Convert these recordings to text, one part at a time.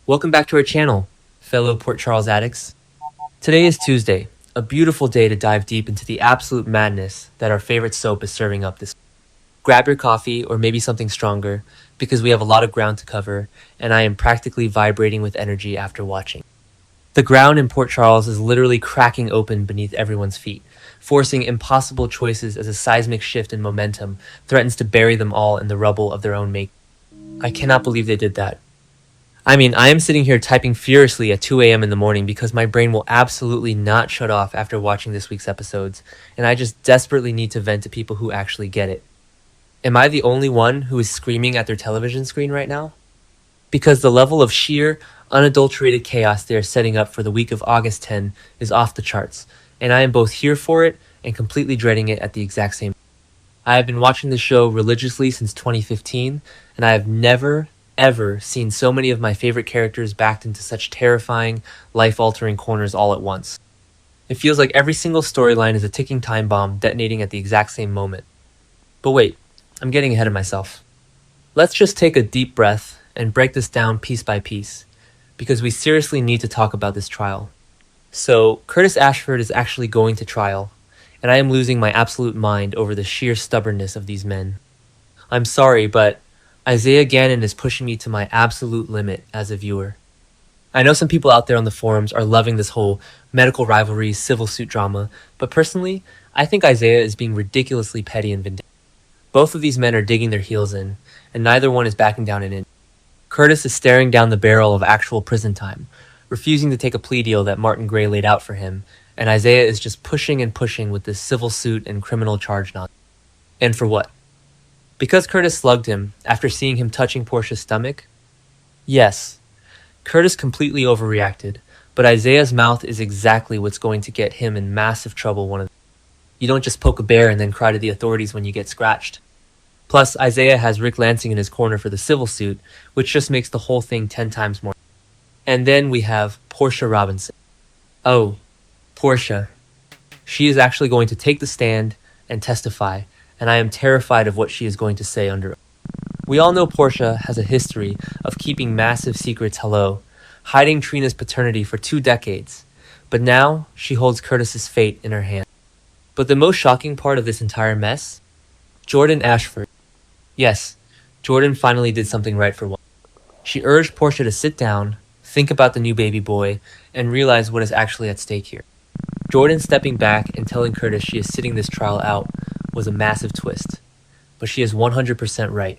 Welcome back to our channel, fellow Port Charles addicts. Today is Tuesday, a beautiful day to dive deep into the absolute madness that our favorite soap is serving up this week. Grab your coffee or maybe something stronger, because we have a lot of ground to cover, and I am practically vibrating with energy after watching. The ground in Port Charles is literally cracking open beneath everyone's feet, forcing impossible choices as a seismic shift in momentum threatens to bury them all in the rubble of their own making. I cannot believe they did that. I mean, I am sitting here typing furiously at 2 a.m. in the morning because my brain will absolutely not shut off after watching this week's episodes, and I just desperately need to vent to people who actually get it. Am I the only one who is screaming at their television screen right now? Because the level of sheer, unadulterated chaos they are setting up for the week of August 10 is off the charts, and I am both here for it and completely dreading it at the exact same time. I have been watching the show religiously since 2015, and I have never, ever seen so many of my favorite characters backed into such terrifying, life-altering corners all at once. It feels like every single storyline is a ticking time bomb detonating at the exact same moment. But wait, I'm getting ahead of myself. Let's just take a deep breath and break this down piece by piece, because we seriously need to talk about this trial. So, Curtis Ashford is actually going to trial, and I am losing my absolute mind over the sheer stubbornness of these men. I'm sorry, but Isaiah Gannon is pushing me to my absolute limit as a viewer. I know some people out there on the forums are loving this whole medical rivalry, civil suit drama, but personally, I think Isaiah is being ridiculously petty and vindictive. Both of these men are digging their heels in, and neither one is backing down an inch. Curtis is staring down the barrel of actual prison time, refusing to take a plea deal that Martin Gray laid out for him, and Isaiah is just pushing and pushing with this civil suit and criminal charge nonsense. And for what? Because Curtis slugged him after seeing him touching Portia's stomach? Yes, Curtis completely overreacted, but Isaiah's mouth is exactly what's going to get him in massive trouble one of the. You don't just poke a bear and then cry to the authorities when you get scratched. Plus, Isaiah has Rick Lansing in his corner for the civil suit, which just makes the whole thing 10 times more. And then we have Portia Robinson. Oh, Portia. She is actually going to take the stand and testify, and I am terrified of what she is going to say under oath. We all know Portia has a history of keeping massive secrets hiding Trina's paternity for 2 decades, but now she holds Curtis's fate in her hand. But the most shocking part of this entire mess? Jordan Ashford. Yes, Jordan finally did something right for once. She urged Portia to sit down, think about the new baby boy, and realize what is actually at stake here. Jordan stepping back and telling Curtis she is sitting this trial out was a massive twist, but she is 100% right.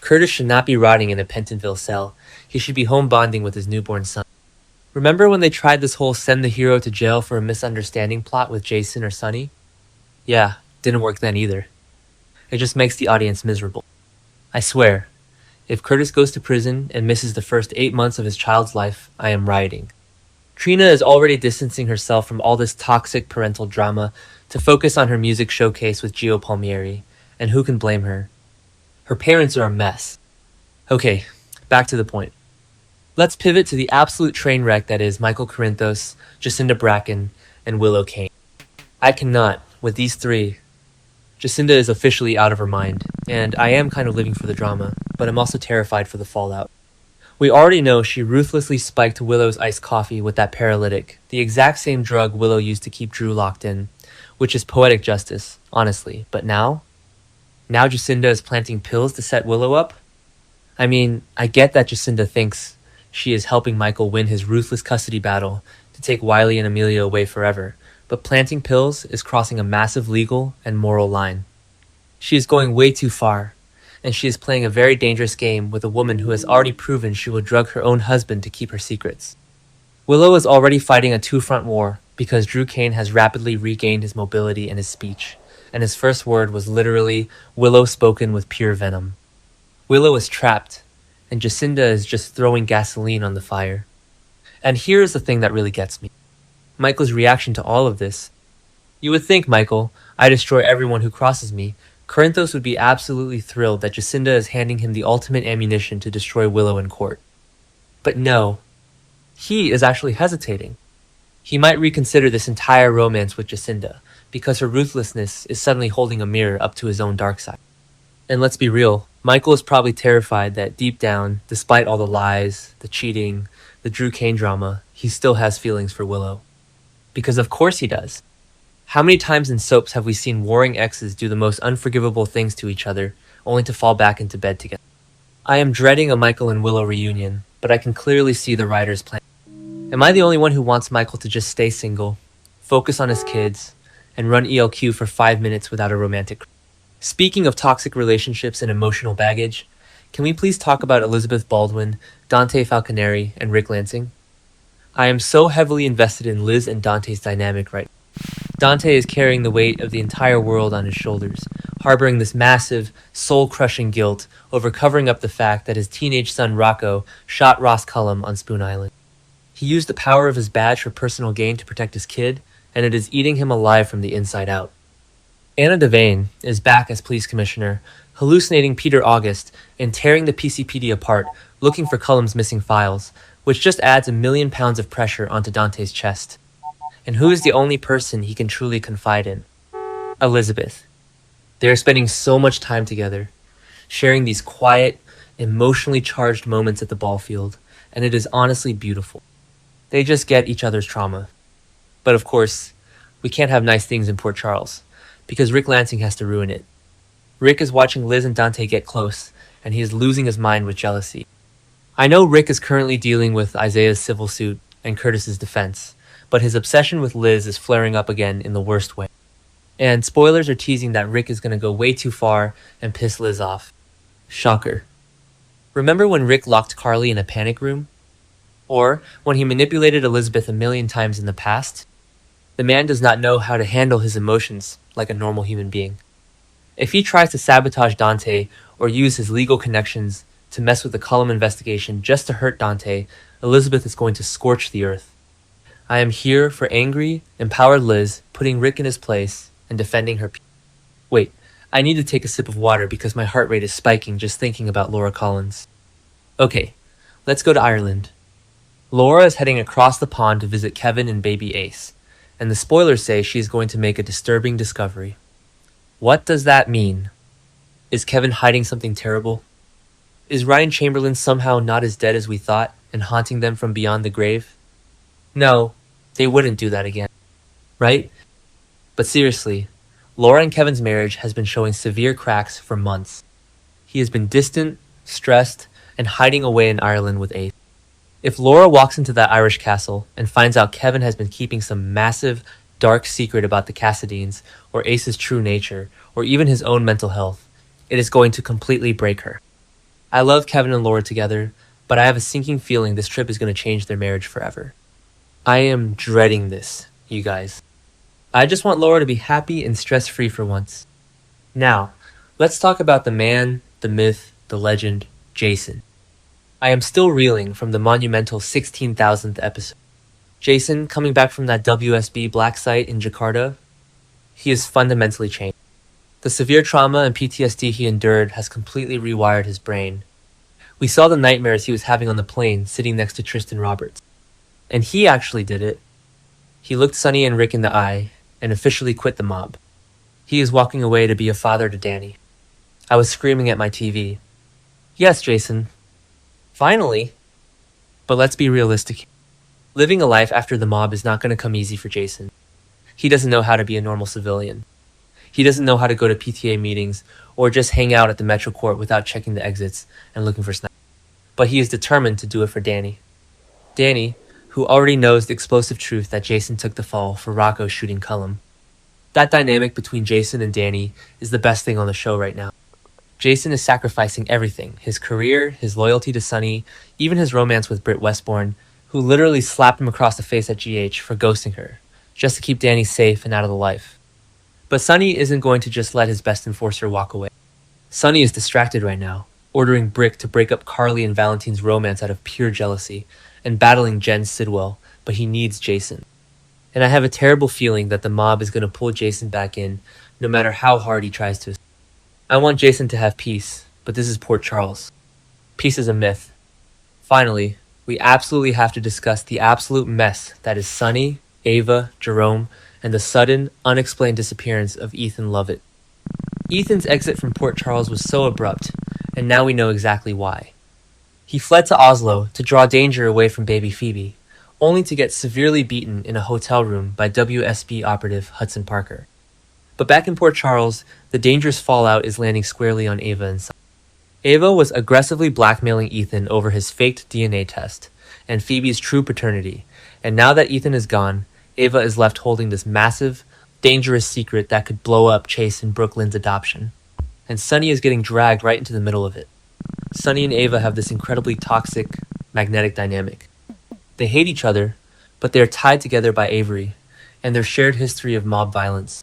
Curtis should not be rotting in a Pentonville cell. He should be home bonding with his newborn son. Remember when they tried this whole send the hero to jail for a misunderstanding plot with Jason or Sonny? Yeah, didn't work then either. It just makes the audience miserable. I swear, if Curtis goes to prison and misses the first 8 months of his child's life, I am rioting. Trina is already distancing herself from all this toxic parental drama to focus on her music showcase with Gio Palmieri, and who can blame her? Her parents are a mess. Okay, back to the point. Let's pivot to the absolute train wreck that is Michael Corinthos, Jacinda Bracken, and Willow Kane. I cannot, with these three. Jacinda is officially out of her mind, and I am kind of living for the drama, but I'm also terrified for the fallout. We already know she ruthlessly spiked Willow's iced coffee with that paralytic, the exact same drug Willow used to keep Drew locked in, which is poetic justice, honestly. But now? Now Jacinda is planting pills to set Willow up? I mean, I get that Jacinda thinks she is helping Michael win his ruthless custody battle to take Wiley and Amelia away forever, but planting pills is crossing a massive legal and moral line. She is going way too far, and she is playing a very dangerous game with a woman who has already proven she will drug her own husband to keep her secrets. Willow is already fighting a two-front war because Drew Kane has rapidly regained his mobility and his speech, and his first word was literally Willow spoken with pure venom. Willow is trapped, and Jacinda is just throwing gasoline on the fire. And here is the thing that really gets me. Michael's reaction to all of this. You would think, Michael, I destroy everyone who crosses me. Corinthos would be absolutely thrilled that Jacinda is handing him the ultimate ammunition to destroy Willow in court. But no, he is actually hesitating. He might reconsider this entire romance with Jacinda, because her ruthlessness is suddenly holding a mirror up to his own dark side. And let's be real, Michael is probably terrified that deep down, despite all the lies, the cheating, the Drew Kane drama, he still has feelings for Willow. Because of course he does. How many times in soaps have we seen warring exes do the most unforgivable things to each other, only to fall back into bed together? I am dreading a Michael and Willow reunion, but I can clearly see the writers' plan. Am I the only one who wants Michael to just stay single, focus on his kids, and run ELQ for 5 minutes without a romantic? Speaking of toxic relationships and emotional baggage, can we please talk about Elizabeth Baldwin, Dante Falconeri, and Rick Lansing? I am so heavily invested in Liz and Dante's dynamic right now. Dante is carrying the weight of the entire world on his shoulders, harboring this massive, soul-crushing guilt over covering up the fact that his teenage son Rocco shot Ross Cullum on Spoon Island. He used the power of his badge for personal gain to protect his kid, and it is eating him alive from the inside out. Anna Devane is back as police commissioner, hallucinating Peter August and tearing the PCPD apart, looking for Cullum's missing files, which just adds 1,000,000 pounds of pressure onto Dante's chest. And who is the only person he can truly confide in? Elizabeth. They are spending so much time together, sharing these quiet, emotionally charged moments at the ball field, and it is honestly beautiful. They just get each other's trauma. But of course, we can't have nice things in Port Charles, because Rick Lansing has to ruin it. Rick is watching Liz and Dante get close, and he is losing his mind with jealousy. I know Rick is currently dealing with Isaiah's civil suit and Curtis's defense, but his obsession with Liz is flaring up again in the worst way. And spoilers are teasing that Rick is going to go way too far and piss Liz off. Shocker. Remember when Rick locked Carly in a panic room? Or when he manipulated Elizabeth 1,000,000 times in the past? The man does not know how to handle his emotions like a normal human being. If he tries to sabotage Dante or use his legal connections to mess with the Cullum investigation just to hurt Dante, Elizabeth is going to scorch the earth. I am here for angry, empowered Liz, putting Rick in his place and defending her. Wait, I need to take a sip of water because my heart rate is spiking just thinking about Laura Collins. Okay, let's go to Ireland. Laura is heading across the pond to visit Kevin and baby Ace, and the spoilers say she is going to make a disturbing discovery. What does that mean? Is Kevin hiding something terrible? Is Ryan Chamberlain somehow not as dead as we thought and haunting them from beyond the grave? No, they wouldn't do that again, right? But seriously, Laura and Kevin's marriage has been showing severe cracks for months. He has been distant, stressed, and hiding away in Ireland with Ace. If Laura walks into that Irish castle and finds out Kevin has been keeping some massive, dark secret about the Cassadines, or Ace's true nature, or even his own mental health, it is going to completely break her. I love Kevin and Laura together, but I have a sinking feeling this trip is going to change their marriage forever. I am dreading this, you guys. I just want Laura to be happy and stress-free for once. Now, let's talk about the man, the myth, the legend, Jason. I am still reeling from the monumental 16,000th episode. Jason, coming back from that WSB black site in Jakarta, he is fundamentally changed. The severe trauma and PTSD he endured has completely rewired his brain. We saw the nightmares he was having on the plane sitting next to Tristan Roberts. And he actually did it. He looked Sonny and Rick in the eye and officially quit the mob. He is walking away to be a father to Danny. I was screaming at my TV. Yes, Jason. Finally. But let's be realistic. Living a life after the mob is not going to come easy for Jason. He doesn't know how to be a normal civilian. He doesn't know how to go to PTA meetings or just hang out at the Metro Court without checking the exits and looking for snipers. But he is determined to do it for Danny. Danny, who already knows the explosive truth that Jason took the fall for Rocco shooting Cullum. That dynamic between Jason and Danny is the best thing on the show right now. Jason is sacrificing everything, his career, his loyalty to Sonny, even his romance with Britt Westbourne, who literally slapped him across the face at GH for ghosting her, just to keep Danny safe and out of the life. But Sonny isn't going to just let his best enforcer walk away. Sonny is distracted right now, ordering Brick to break up Carly and Valentine's romance out of pure jealousy, and battling Jen Sidwell, but he needs Jason. And I have a terrible feeling that the mob is going to pull Jason back in, no matter how hard he tries to. I want Jason to have peace, but this is Port Charles. Peace is a myth. Finally, we absolutely have to discuss the absolute mess that is Sonny, Ava, Jerome, and the sudden, unexplained disappearance of Ethan Lovett. Ethan's exit from Port Charles was so abrupt, and now we know exactly why. He fled to Oslo to draw danger away from baby Phoebe, only to get severely beaten in a hotel room by WSB operative Hudson Parker. But back in Port Charles, the dangerous fallout is landing squarely on Ava and Sonny. Ava was aggressively blackmailing Ethan over his faked DNA test and Phoebe's true paternity, and now that Ethan is gone, Ava is left holding this massive, dangerous secret that could blow up Chase and Brooklyn's adoption. And Sonny is getting dragged right into the middle of it. Sonny and Ava have this incredibly toxic, magnetic dynamic. They hate each other, but they are tied together by Avery and their shared history of mob violence.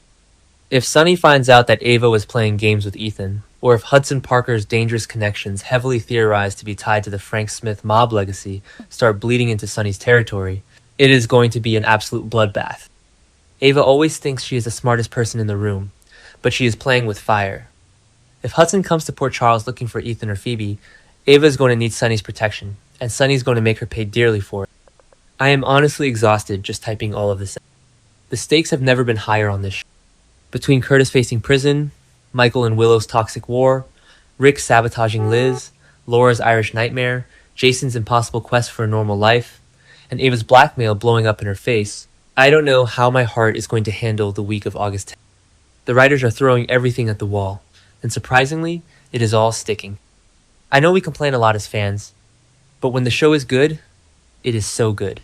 If Sonny finds out that Ava was playing games with Ethan, or if Hudson Parker's dangerous connections, heavily theorized to be tied to the Frank Smith mob legacy, start bleeding into Sonny's territory, it is going to be an absolute bloodbath. Ava always thinks she is the smartest person in the room, but she is playing with fire. If Hudson comes to Port Charles looking for Ethan or Phoebe, Ava is going to need Sonny's protection, and Sonny's going to make her pay dearly for it. I am honestly exhausted just typing all of this out. The stakes have never been higher on this show. Between Curtis facing prison, Michael and Willow's toxic war, Rick sabotaging Liz, Laura's Irish nightmare, Jason's impossible quest for a normal life, and Ava's blackmail blowing up in her face, I don't know how my heart is going to handle the week of August 10th. The writers are throwing everything at the wall, and surprisingly, it is all sticking. I know we complain a lot as fans, but when the show is good, it is so good.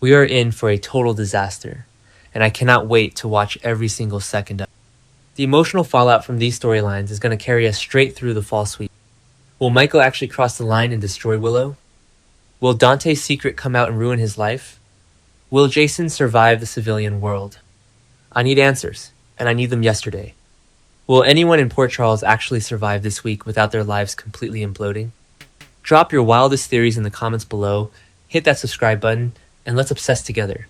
We are in for a total disaster, and I cannot wait to watch every single second of it. The emotional fallout from these storylines is going to carry us straight through the fall sweep. Will Michael actually cross the line and destroy Willow? Will Dante's secret come out and ruin his life? Will Jason survive the civilian world? I need answers, and I need them yesterday. Will anyone in Port Charles actually survive this week without their lives completely imploding? Drop your wildest theories in the comments below, hit that subscribe button, and let's obsess together.